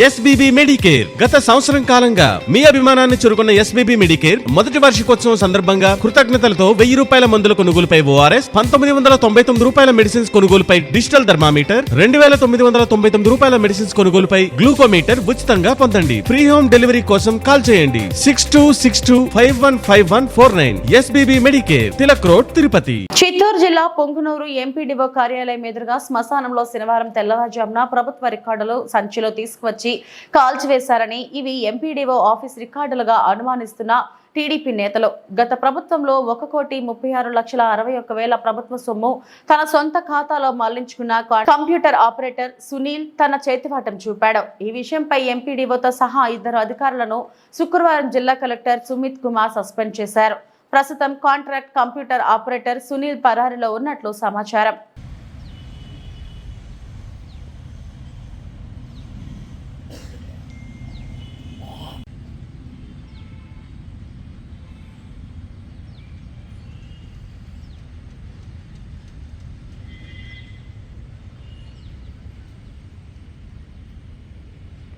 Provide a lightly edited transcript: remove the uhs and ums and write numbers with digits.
SBB Medicare గత సంవత్సరం కాలంగా మీ అభిమానాన్ని చురుకున్న ఎస్బీబీ మెడికేర్ మొదటి వార్షికోత్సవం సందర్భంగా కృతజ్ఞతలతో 1000 రూపాయల మందుల కొనుగోలుపై ఓఆర్ఎస్, 1999 రూపాయల మెడిసిన్స్ కొనుగోలుపై డిజిటల్ థర్మామీటర్, 2999 రూపాయల మెడిసిన్స్ కొనుగోలుపై గ్లూకోమీటర్ ఉచితంగా పొందండి. ఫ్రీ హోమ్ డెలివరీ కోసం కాల్ చేయండి 6262515149. SBB Medicare, Tilak road, Tirupati. Chittoor జిల్లా పొంగునూరు ఎంపీడీఓ కార్యాలయం ఎదురుగా శ్మశానంలో శనివారం తెల్లవారుజామున ప్రభుత్వ రికార్డులు సంచిలో తీసుకువచ్చి కాల్చివేశారని, ఇవి ఎంపీడీఓ ఆఫీస్ రికార్డులుగా అనుమానిస్తున్న టీడీపీ నేతలు గత ప్రభుత్వంలో 1,36,61,000 ప్రభుత్వ సొమ్ము తన సొంత ఖాతాలో మళ్లించుకున్న కంప్యూటర్ ఆపరేటర్ సునీల్ తన చేతివాటం చూపాడు. ఈ విషయంపై ఎంపీడీఓతో సహా 2 అధికారులను శుక్రవారం జిల్లా కలెక్టర్ సుమిత్ కుమార్ సస్పెండ్ చేశారు. ప్రస్తుతం కాంట్రాక్ట్ కంప్యూటర్ ఆపరేటర్ సునీల్ పరారీలో ఉన్నట్లు సమాచారం.